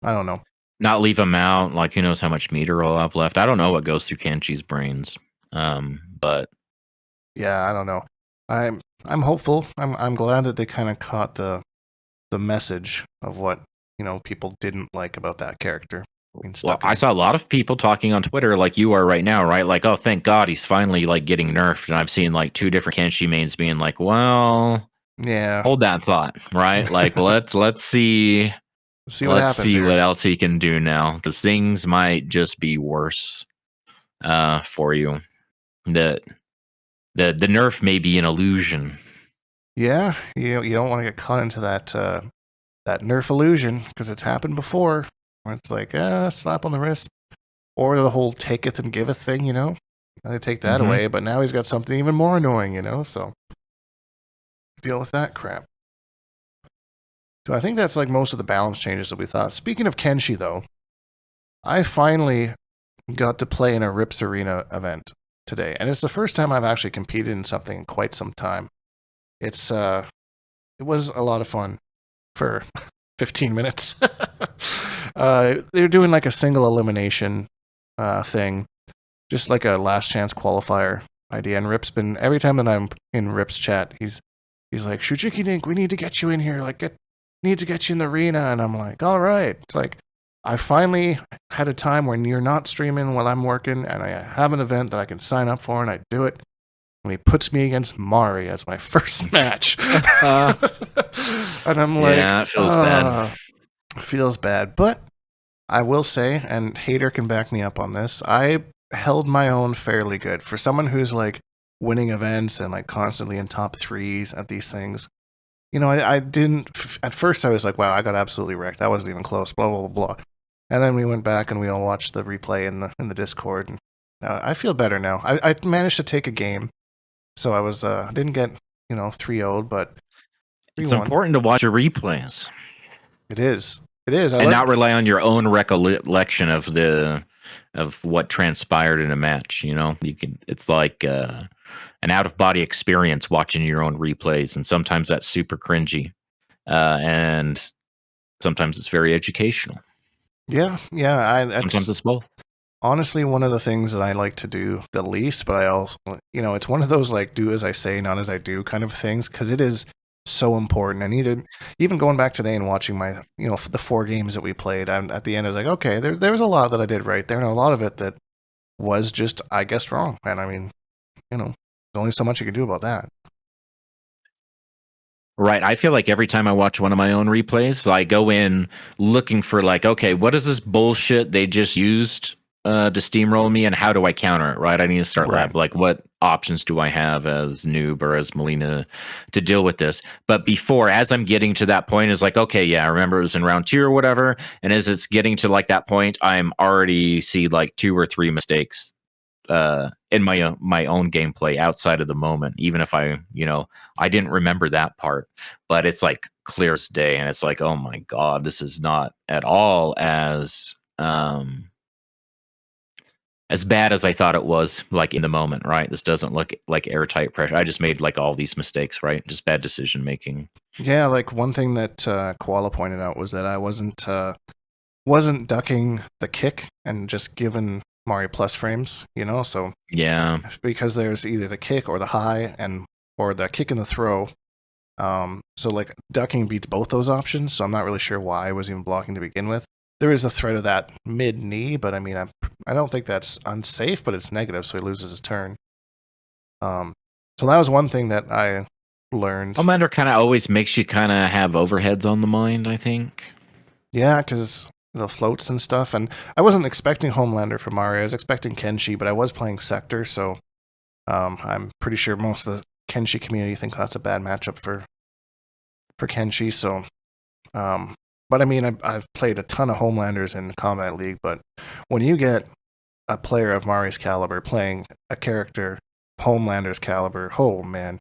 I don't know. Not leave him out. Like who knows how much meter I'll have left. I don't know what goes through Kenshi's brains. But Yeah, I don't know. I'm hopeful. I'm glad that they kind of caught the message of what people didn't like about that character. Well, I saw a lot of people talking on Twitter like you are right now, right? Like, oh, thank God he's finally like getting nerfed. And I've seen like 2 different Kenshi mains being like, well, yeah, hold that thought, right? Like, let's see see what happens. Here. what else he can do now, because things might just be worse for you. The nerf may be an illusion. Yeah, you don't want to get caught into that nerf illusion because it's happened before. Where it's like slap on the wrist, or the whole taketh and giveth thing. They take that away, but now he's got something even more annoying. So deal with that crap. So I think that's like most of the balance changes that we thought. Speaking of Kenshi, though, I finally got to play in a Rips Arena event today, and it's the first time I've actually competed in something in quite some time. It was a lot of fun for 15 minutes. They're doing like a single elimination thing, just like a last chance qualifier idea. And Rip's been, every time that I'm in Rip's chat, he's like, Shujinkydink, we need to get you in here. Like, need to get you in the arena. And I'm like, all right. It's like, I finally had a time when you're not streaming while I'm working, and I have an event that I can sign up for, and I do it. And he puts me against Mari as my first match. And I'm like, yeah, it feels bad. Feels bad. But I will say, and Hater can back me up on this, I held my own fairly good. For someone who's like winning events and like constantly in top threes at these things, you know, I didn't, at first I was like, wow, I got absolutely wrecked. That wasn't even close, blah, blah, blah, blah. And then we went back and we all watched the replay in the Discord. And I feel better now. I managed to take a game. So I was, didn't get, 3-0'd, but 3-1. It's important to watch your replays. It is. It is. And not rely on your own recollection of what transpired in a match. It's like an out-of-body experience watching your own replays, and sometimes that's super cringy, and sometimes it's very educational. Yeah. Sometimes it's both. Honestly, one of the things that I like to do the least, but I also, it's one of those like do as I say, not as I do kind of things, because it is so important. And even going back today and watching my, the 4 games that we played, at the end I was like, okay, there was a lot that I did right there, and a lot of it that was just, I guessed wrong. And I mean, there's only so much you can do about that. Right. I feel like every time I watch one of my own replays, I go in looking for like, okay, what is this bullshit they just used to steamroll me, and how do I counter it? Right. I need to start Right. like what options do I have as noob or as Melina to deal with this? But before, as I'm getting to that point, is like, okay, yeah, I remember it was in round 2 or whatever. And as it's getting to like that point, I'm already see like 2 or 3 mistakes in my own gameplay outside of the moment, even if I didn't remember that part, but it's like clear as day, and it's like, oh my god, this is not at all as bad as I thought it was, like in the moment, right? This doesn't look like airtight pressure. I just made like all these mistakes, right? Just bad decision making. Yeah, like one thing that Koala pointed out was that I wasn't ducking the kick and just giving Mario plus frames, so Yeah, because there's either the kick or the high or the kick and the throw. So like ducking beats both those options, so I'm not really sure why I was even blocking to begin with. There is a threat of that mid knee, but I mean I don't think that's unsafe, but it's negative, so he loses his turn. So that was one thing that I learned. Homelander kind of always makes you kind of have overheads on the mind, I think. Yeah, because the floats and stuff, and I wasn't expecting Homelander from Mario. I was expecting Kenshi, but I was playing Sector, so I'm pretty sure most of the Kenshi community think that's a bad matchup for Kenshi. So, but I mean, I've played a ton of Homelanders in Combat League, but when you get a player of Mari's caliber playing a character Homelander's caliber, oh man,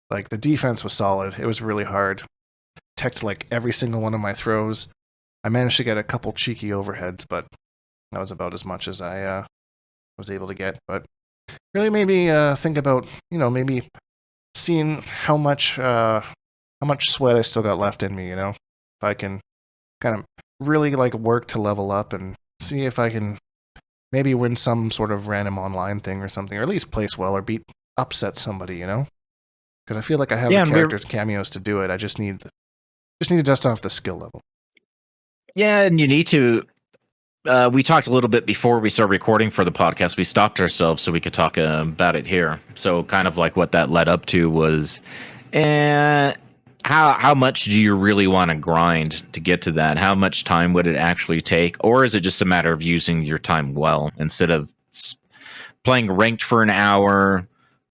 like the defense was solid. It was really hard. Teched like every single one of my throws. I managed to get a couple cheeky overheads, but that was about as much as I was able to get. But really made me think about, maybe seeing how much sweat I still got left in me. If I can kind of really like work to level up and see if I can maybe win some sort of random online thing or something, or at least place well or upset somebody. Because I feel like I have the characters cameos to do it. I just need to dust off the skill level. Yeah, and you need to. We talked a little bit before we started recording for the podcast. We stopped ourselves so we could talk about it here. So kind of like what that led up to was, how much do you really want to grind to get to that? How much time would it actually take? Or is it just a matter of using your time well instead of playing ranked for an hour,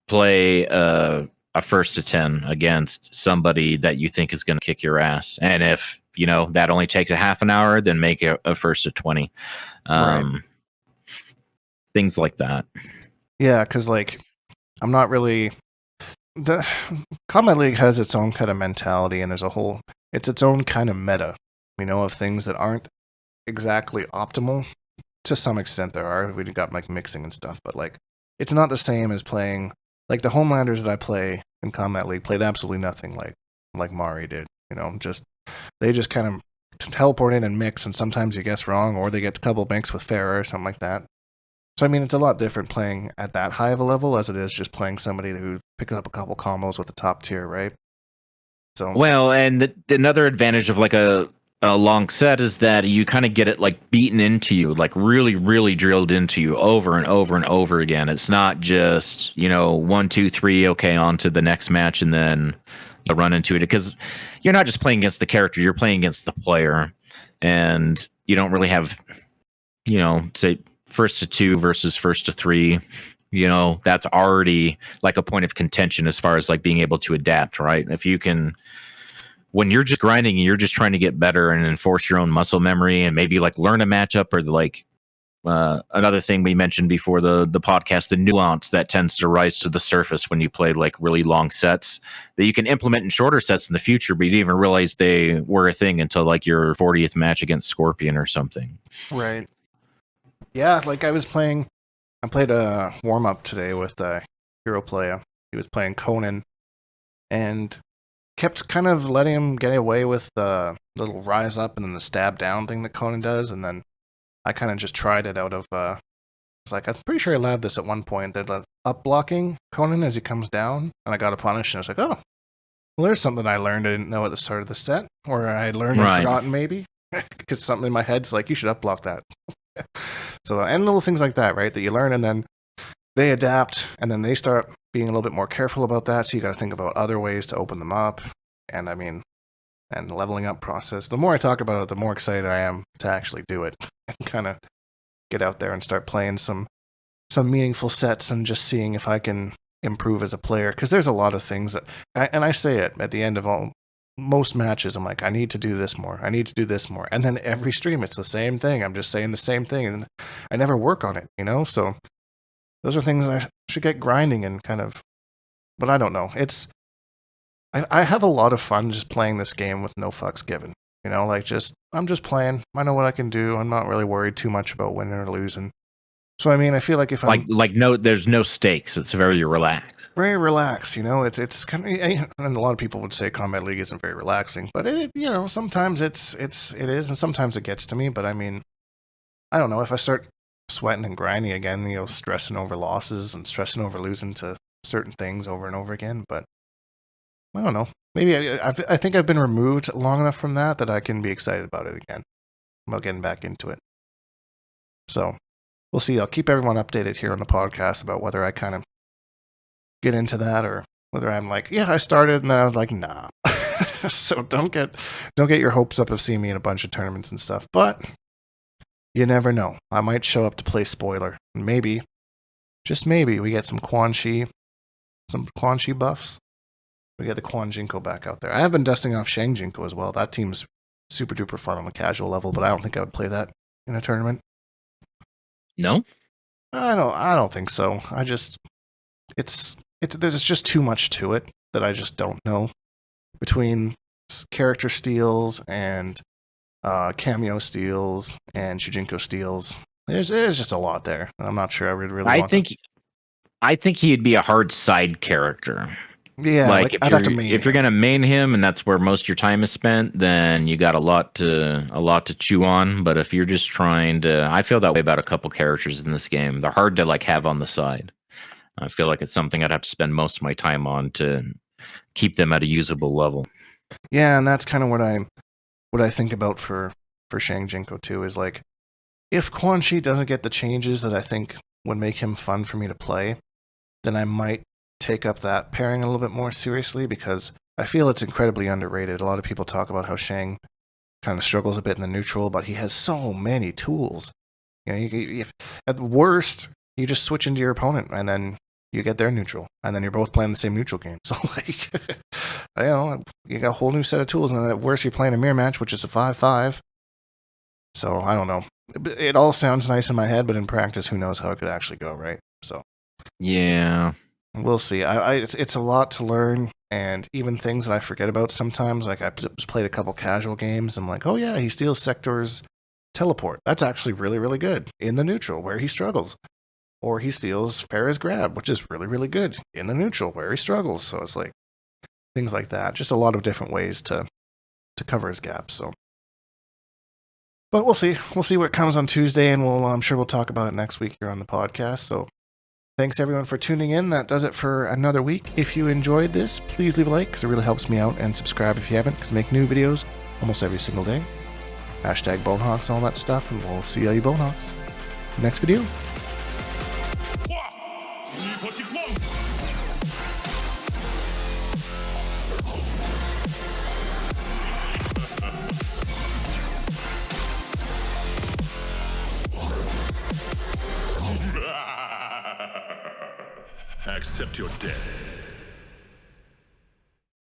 play a first to 10 against somebody that you think is going to kick your ass? And if that only takes a half an hour, then make a first to 20. Right. Things like that. Yeah, because like I'm not really. The Combat League has its own kind of mentality, and it's its own kind of meta, of things that aren't exactly optimal. to some extent there are. We got like mixing and stuff, but like it's not the same as playing like the Homelanders that I play in Combat League played absolutely nothing like Mari did. You know, they just kind of teleport in and mix, and sometimes you guess wrong, or they get a couple mix with Farah or something like that. So I mean, it's a lot different playing at that high of a level as it is just playing somebody who picks up a couple combos with the top tier, right? So Well, and another advantage of like a long set is that you kind of get it like beaten into you, like really, really drilled into you over and over and over again. It's not just, 1, 2, 3, okay, on to the next match, and then you run into it, because you're not just playing against the character, you're playing against the player, and you don't really have, say first to 2 versus first to 3. That's already like a point of contention as far as like being able to adapt, right? If you can, when you're just grinding and you're just trying to get better and enforce your own muscle memory and maybe like learn a matchup, or like another thing we mentioned before the podcast, the nuance that tends to rise to the surface when you play like really long sets that you can implement in shorter sets in the future, but you didn't even realize they were a thing until like your 40th match against Scorpion or something. right. Yeah, like I played a warm-up today with a hero player. He was playing Conan, and kept kind of letting him get away with the little rise up and then the stab down thing that Conan does, and then I kind of just tried it out of, it's like, I'm pretty sure I allowed this at one point, that up blocking Conan as he comes down, and I got a punish, and I was like, oh, well, there's something I learned I didn't know at the start of the set, or I learned and forgotten maybe, because something in my head's like, you should up block that. So, and little things like that, right, that you learn, and then they adapt, and then they start being a little bit more careful about that, so you got to think about other ways to open them up, and I mean, and the leveling up process. The more I talk about it, the more excited I am to actually do it, and kind of get out there and start playing some meaningful sets and just seeing if I can improve as a player, because there's a lot of things that, and I say it at the end of most matches, I'm like, I need to do this more, I need to do this more, and then every stream it's the same thing, I'm just saying the same thing, and I never work on it, so those are things I should get grinding and kind of, but I don't know. I have a lot of fun just playing this game with no fucks given. I'm just playing. I know what I can do. I'm not really worried too much about winning or losing. So I mean, I feel like if I'm there's no stakes. It's very relaxed. Very relaxed. It's kind of, and a lot of people would say Combat League isn't very relaxing, but sometimes it is, and sometimes it gets to me. But I mean, I don't know if I start sweating and grinding again, stressing over losses and stressing over losing to certain things over and over again. But I don't know. Maybe I think I've been removed long enough from that I can be excited about it again, about getting back into it. So we'll see. I'll keep everyone updated here on the podcast about whether I kind of get into that, or whether I'm like, yeah, I started, and then I was like, nah. So don't get your hopes up of seeing me in a bunch of tournaments and stuff. But you never know. I might show up to play spoiler. And maybe, just maybe, we get some Quan Chi buffs. We get the Quan Jinko back out there. I have been dusting off Shang Jinko as well. That team's super duper fun on a casual level, but I don't think I would play that in a tournament. No? I don't think so. There's just too much to it that I just don't know. Between character steals and Cameo steals and Shujinko steals, there's just a lot there. I'm not sure I would really I think he'd be a hard side character. Yeah, like if you're gonna main him and that's where most of your time is spent, then you got a lot to chew on. But if you're just trying to, I feel that way about a couple characters in this game. They're hard to like have on the side. I feel like it's something I'd have to spend most of my time on to keep them at a usable level. Yeah, and that's kind of what I think about for Shang Jinko too, is like, if Quan Chi doesn't get the changes that I think would make him fun for me to play, then I might take up that pairing a little bit more seriously, because I feel it's incredibly underrated. A lot of people talk about how Shang kind of struggles a bit in the neutral, but he has so many tools. If at the worst, you just switch into your opponent and then you get their neutral, and then you're both playing the same neutral game. So like, you got a whole new set of tools, and then at worst you're playing a mirror match, which is a 5-5. So I don't know. It all sounds nice in my head, but in practice, who knows how it could actually go, right? So yeah. We'll see. It's a lot to learn, and even things that I forget about sometimes. Like I just played a couple casual games. I'm like, oh yeah, he steals sectors teleport. That's actually really, really good in the neutral where he struggles. Or he steals Farah's grab, which is really, really good in the neutral where he struggles. So it's like things like that. Just a lot of different ways to cover his gaps. So, but we'll see. We'll see what comes on Tuesday, and I'm sure we'll talk about it next week here on the podcast. So thanks everyone for tuning in. That does it for another week. If you enjoyed this, please leave a like because it really helps me out, and subscribe if you haven't because I make new videos almost every single day. Hashtag Bonehawks, all that stuff, and we'll see all you Bonehawks next video. Accept your death.